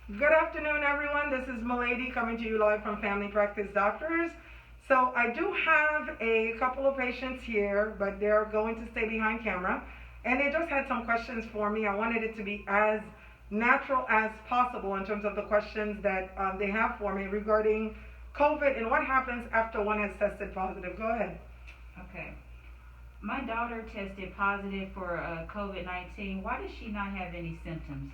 Good afternoon, everyone. This is Milady coming to you live from Family Practice Doctors. So I do have a couple of patients here, but they're going to stay behind camera. And they just had some questions for me. I wanted it to be as natural as possible in terms of the questions that they have for me regarding COVID and what happens after one has tested positive. Go ahead. Okay. My daughter tested positive for COVID-19. Why does she not have any symptoms?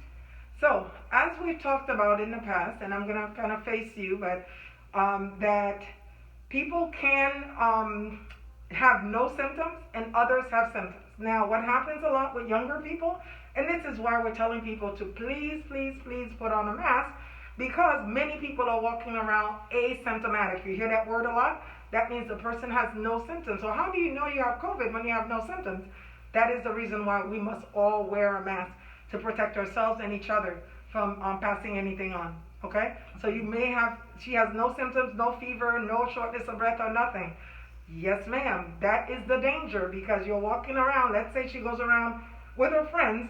So, as we've talked about in the past, and I'm going to kind of face you, but that people can have no symptoms and others have symptoms. Now, what happens a lot with younger people, and this is why we're telling people to please, please, please put on a mask, because many people are walking around asymptomatic. You hear that word a lot? That means the person has no symptoms. So how do you know you have COVID when you have no symptoms? That is the reason why we must all wear a mask, to protect ourselves and each other from passing anything on. Okay? So she has no symptoms, no fever, no shortness of breath or nothing. Yes, ma'am. That is the danger, because you're walking around. Let's say she goes around with her friends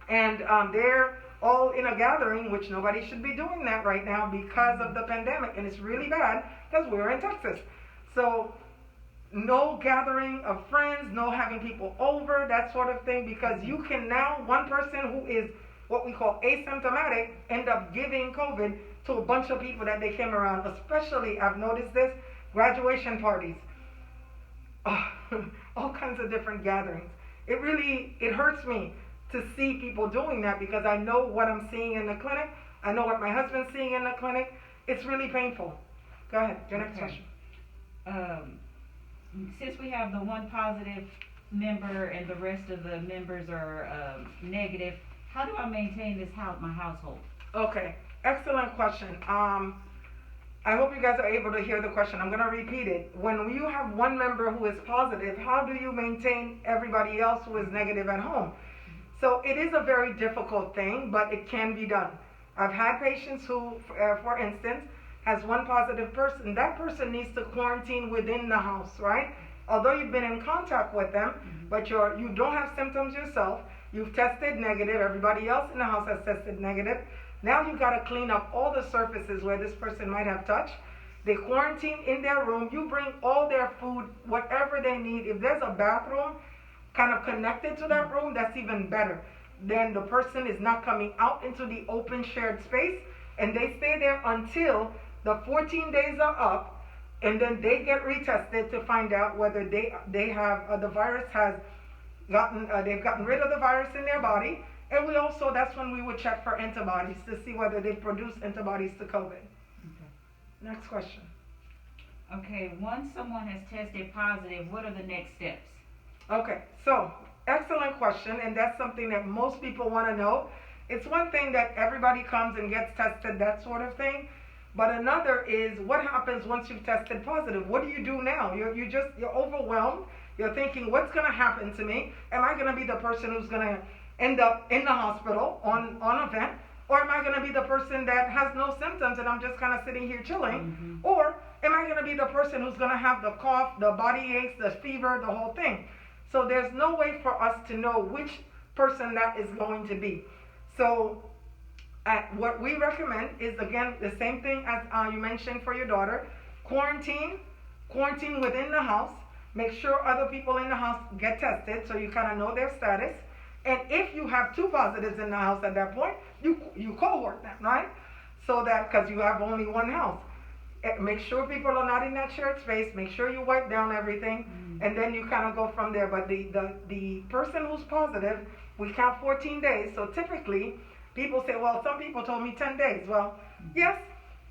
and they're all in a gathering, which nobody should be doing that right now because of the pandemic. And it's really bad because we're in Texas. So no gathering of friends, no having people over, that sort of thing, because you can now, one person who is what we call asymptomatic, end up giving COVID to a bunch of people that they came around, especially, I've noticed this, graduation parties, all kinds of different gatherings. It hurts me to see people doing that, because I know what I'm seeing in the clinic. I know what my husband's seeing in the clinic. It's really painful. Go ahead, your next question. Since we have the one positive member and the rest of the members are negative, how do I maintain my household? Okay, excellent question. I hope you guys are able to hear the question. I'm going to repeat it. When you have one member who is positive, how do you maintain everybody else who is negative at home? So it is a very difficult thing, but it can be done. I've had patients who, for instance, has one positive person. That person needs to quarantine within the house, right? Although you've been in contact with them, but you don't have symptoms yourself, you've tested negative, everybody else in the house has tested negative. Now you've got to clean up all the surfaces where this person might have touched. They quarantine in their room. You bring all their food, whatever they need. If there's a bathroom kind of connected to that room, that's even better. Then the person is not coming out into the open shared space, and they stay there until the 14 days are up, and then they get retested to find out whether they have the virus has they've gotten rid of the virus in their body. And we also, that's when we would check for antibodies to see whether they produce antibodies to COVID. Okay. Next question. Okay, once someone has tested positive, what are the next steps? Okay, so excellent question, and that's something that most people want to know. It's one thing that everybody comes and gets tested, that sort of thing. But another is, what happens once you've tested positive? What do you do now? You're overwhelmed. You're thinking, what's going to happen to me? Am I going to be the person who's going to end up in the hospital on a vent? Or am I going to be the person that has no symptoms and I'm just kind of sitting here chilling? Or am I going to be the person who's going to have the cough, the body aches, the fever, the whole thing? So there's no way for us to know which person that is going to be. So what we recommend is, again, the same thing as you mentioned for your daughter. Quarantine within the house. Make sure other people in the house get tested so you kind of know their status. And if you have two positives in the house at that point, you cohort them, right? So that, because you have only one house. Make sure people are not in that shared space. Make sure you wipe down everything. And then you kind of go from there. But the person who's positive, we count 14 days. So typically, people say, well, some people told me 10 days. Well, yes,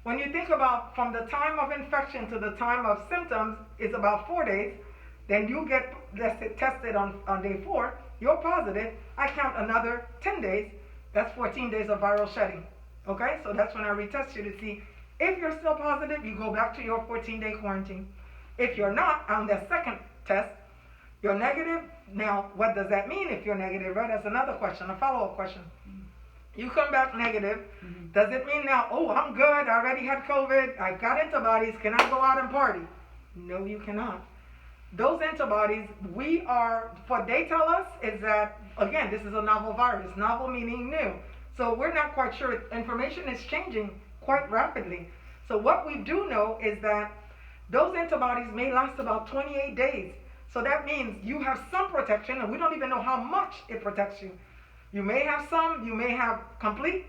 when you think about from the time of infection to the time of symptoms is about 4 days, then you get tested on day 4, you're positive, I count another 10 days, that's 14 days of viral shedding. Okay, so that's when I retest you to see if you're still positive, you go back to your 14-day quarantine. If you're not, on the second test, you're negative. Now, what does that mean if you're negative, right? That's another question, a follow-up question. You come back negative. Does it mean now, oh, I'm good, I already had COVID, I've got antibodies, can I go out and party? No, you cannot. Those antibodies, what they tell us is that, again, this is a novel virus. Novel meaning new. So we're not quite sure. Information is changing quite rapidly. So what we do know is that those antibodies may last about 28 days. So that means you have some protection, and we don't even know how much it protects you. You may have some, you may have complete.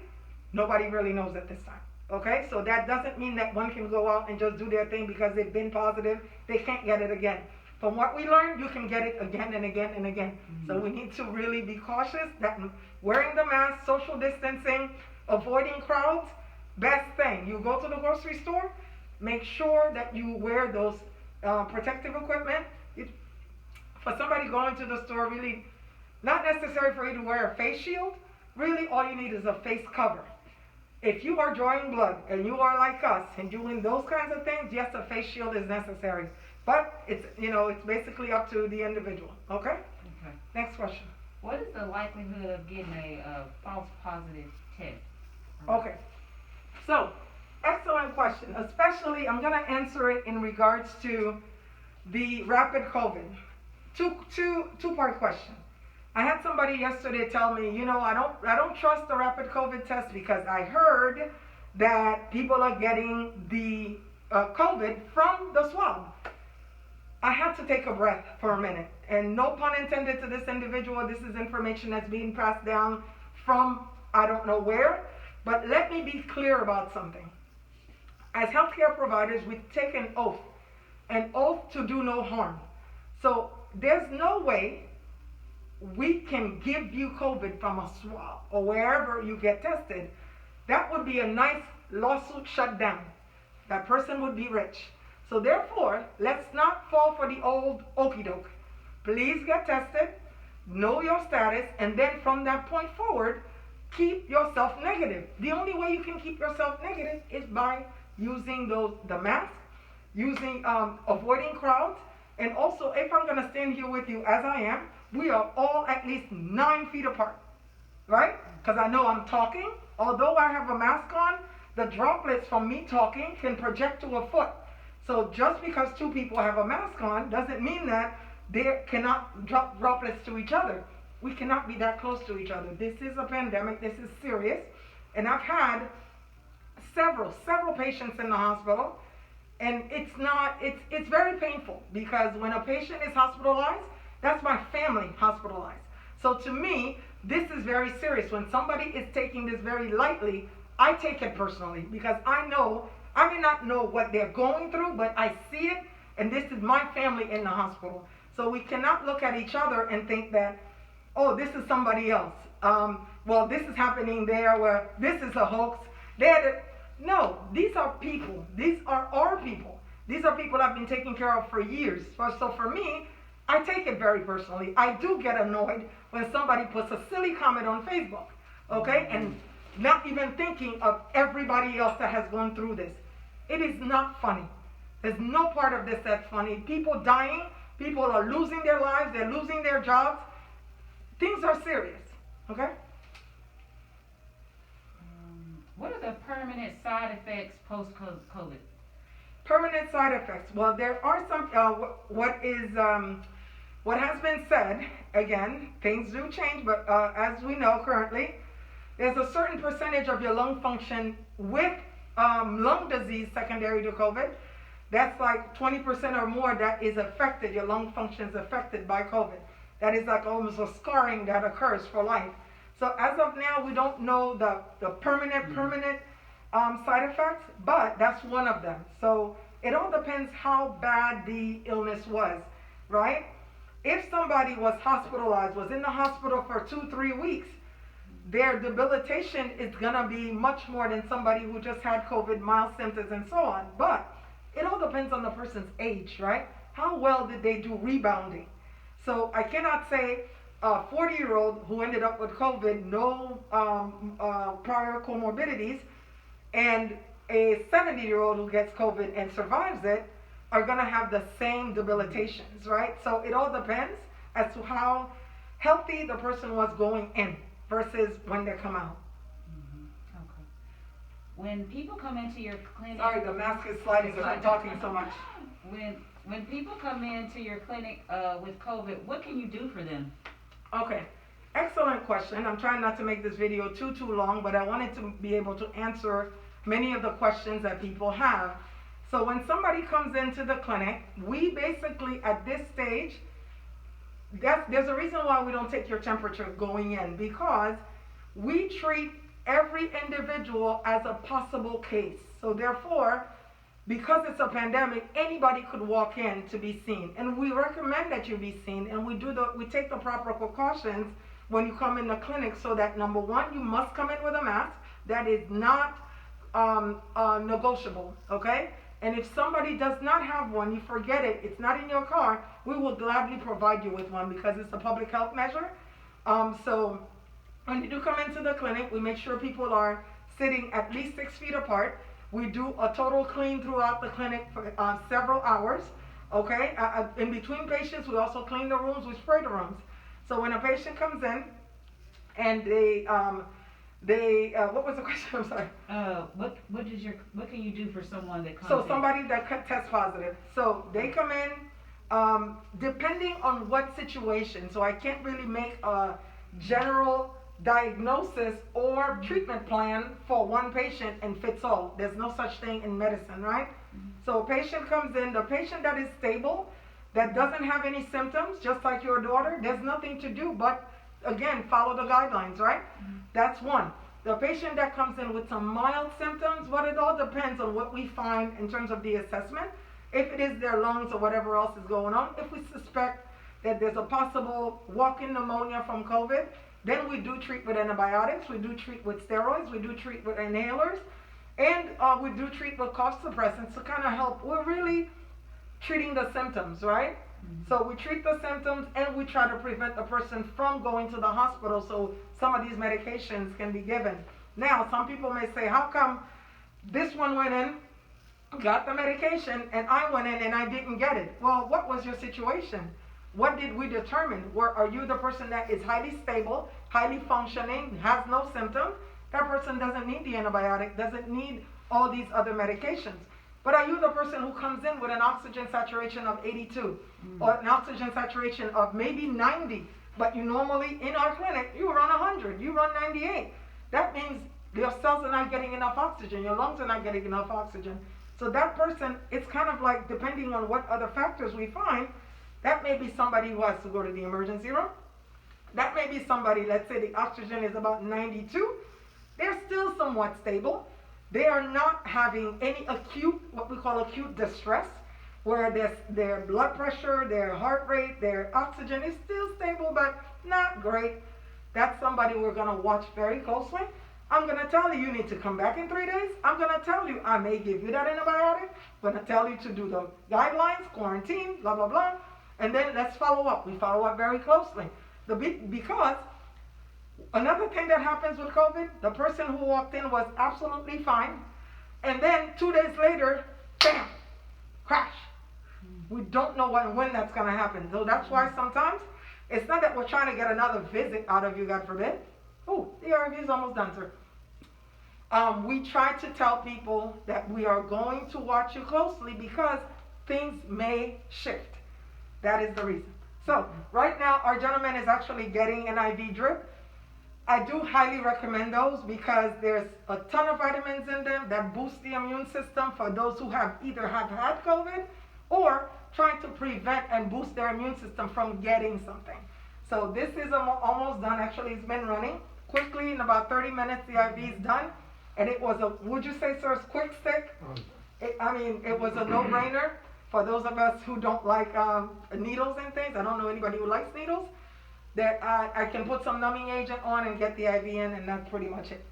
Nobody really knows at this time. Okay, so that doesn't mean that one can go out and just do their thing because they've been positive. They can't get it again. From what we learned, you can get it again and again and again. So we need to really be cautious that wearing the mask, social distancing, avoiding crowds, best thing. You go to the grocery store, make sure that you wear those protective equipment. For somebody going to the store, really not necessary for you to wear a face shield. Really, all you need is a face cover. If you are drawing blood and you are like us and doing those kinds of things, yes, a face shield is necessary. But it's basically up to the individual. Okay? Okay. Next question. What is the likelihood of getting a false positive test? Okay. So, excellent question. Especially, I'm going to answer it in regards to the rapid COVID. Two-part question. I had somebody yesterday tell me, I don't trust the rapid COVID test because I heard that people are getting the COVID from the swab. I had to take a breath for a minute, and no pun intended to this individual. This is information that's being passed down from I don't know where, but let me be clear about something. As healthcare providers, we take an oath to do no harm. So there's no way we can give you COVID from a swab or wherever you get tested. That would be a nice lawsuit shut down. That person would be rich. So therefore, let's not fall for the old okie doke. Please get tested, know your status, and then from that point forward, keep yourself negative. The only way you can keep yourself negative is by using the mask, avoiding crowds, and also if I'm going to stand here with you as I am, we are all at least 9 feet apart, right? Because I know I'm talking. Although I have a mask on, the droplets from me talking can project to a foot. So just because 2 people have a mask on doesn't mean that they cannot drop droplets to each other. We cannot be that close to each other. This is a pandemic. This is serious. And I've had several patients in the hospital, and it's very painful because when a patient is hospitalized, that's my family hospitalized. So to me, this is very serious. When somebody is taking this very lightly, I take it personally because I may not know what they're going through, but I see it, and this is my family in the hospital. So we cannot look at each other and think that, oh, this is somebody else. Well, this is happening there, where this is a hoax. No, these are people. These are our people. These are people I've been taking care of for years. So for me, I take it very personally. I do get annoyed when somebody puts a silly comment on Facebook, okay, and not even thinking of everybody else that has gone through this. It is not funny. There's no part of this that's funny. People dying, people are losing their lives, they're losing their jobs. Things are serious, okay? What are the permanent side effects post-COVID? Permanent side effects. Well, there are some, what has been said, again, things do change, but as we know currently, there's a certain percentage of your lung function with lung disease secondary to COVID. That's like 20% or more that is affected, your lung function is affected by COVID. That is like almost a scarring that occurs for life. So as of now, we don't know the permanent side effects, but that's one of them. So it all depends how bad the illness was, right? If somebody was hospitalized, was in the hospital for 2-3 weeks, their debilitation is going to be much more than somebody who just had COVID, mild symptoms, and so on. But it all depends on the person's age, right? How well did they do rebounding? So I cannot say a 40-year-old who ended up with COVID, no prior comorbidities, and a 70-year-old who gets COVID and survives it are going to have the same debilitations, right? So it all depends as to how healthy the person was going in versus when they come out. Okay. When people come into your clinic... Sorry, the mask is sliding because I'm talking so much. When people come into your clinic with COVID, what can you do for them? Okay. Excellent question. I'm trying not to make this video too long, but I wanted to be able to answer many of the questions that people have. So when somebody comes into the clinic, we basically at this stage, there's a reason why we don't take your temperature going in, because we treat every individual as a possible case. So therefore, because it's a pandemic, anybody could walk in to be seen, and we recommend that you be seen, and we take the proper precautions when you come in the clinic, so that number one, you must come in with a mask. That is not negotiable, okay? And if somebody does not have one, you forget it, it's not in your car, we will gladly provide you with one because it's a public health measure. So when you do come into the clinic, we make sure people are sitting at least 6 feet apart. We do a total clean throughout the clinic for several hours, okay? In between patients, we also clean the rooms, we spray the rooms. So when a patient comes in and what was the question? I'm sorry. What can you do for someone that comes So in? somebody that tests positive. So they come in, depending on what situation. So I can't really make a general diagnosis or treatment plan for one patient and fits all. There's no such thing in medicine, right? So a patient comes in, the patient that is stable, that doesn't have any symptoms, just like your daughter, there's nothing to do but, again, follow the guidelines, right? That's one. The patient that comes in with some mild symptoms, well, it all depends on what we find in terms of the assessment. If it is their lungs or whatever else is going on, if we suspect that there's a possible walk-in pneumonia from COVID, then we do treat with antibiotics, we do treat with steroids, we do treat with inhalers, and we do treat with cough suppressants to kind of help. We're really treating the symptoms, right? So we treat the symptoms and we try to prevent the person from going to the hospital so some of these medications can be given. Now, some people may say, how come this one went in, got the medication, and I went in and I didn't get it? Well, what was your situation? What did we determine? Are you the person that is highly stable, highly functioning, has no symptoms? That person doesn't need the antibiotic, doesn't need all these other medications. But are you the person who comes in with an oxygen saturation of 82 or an oxygen saturation of maybe 90, but you normally, in our clinic, you run 100, you run 98. That means your cells are not getting enough oxygen, your lungs are not getting enough oxygen. So that person, it's kind of like, depending on what other factors we find, that may be somebody who has to go to the emergency room. That may be somebody, let's say the oxygen is about 92. They're still somewhat stable. They are not having any acute, what we call acute distress, where their blood pressure, their heart rate, their oxygen is still stable, but not great. That's somebody we're going to watch very closely. I'm going to tell you need to come back in 3 days. I'm going to tell you I may give you that antibiotic. I'm going to tell you to do the guidelines, quarantine, blah, blah, blah. And then let's follow up. We follow up very closely. Because another thing that happens with COVID, the person who walked in was absolutely fine. And then 2 days later, bam, crash. We don't know when that's going to happen. So that's why sometimes it's not that we're trying to get another visit out of you, God forbid. Oh, the RV is almost done, sir. We try to tell people that we are going to watch you closely because things may shift. That is the reason. So right now, our gentleman is actually getting an IV drip. I do highly recommend those because there's a ton of vitamins in them that boost the immune system for those who have either had COVID or trying to prevent and boost their immune system from getting something. So this is almost done. Actually, it's been running quickly. In about 30 minutes, the IV is done. And it was would you say, sir, quick stick? It was a no-brainer for those of us who don't like needles and things. I don't know anybody who likes needles. That I can put some numbing agent on and get the IV in, and that's pretty much it.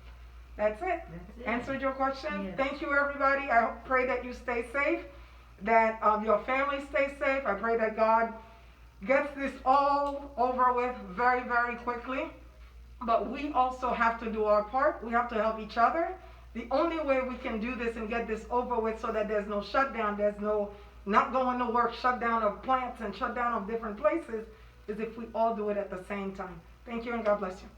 That's it. Answered your question? Yes. Thank you, everybody. I pray that you stay safe, that your family stays safe. I pray that God gets this all over with very, very quickly. But we also have to do our part. We have to help each other. The only way we can do this and get this over with so that there's no shutdown, there's no not going to work, shutdown of plants and shutdown of different places, is if we all do it at the same time. Thank you and God bless you.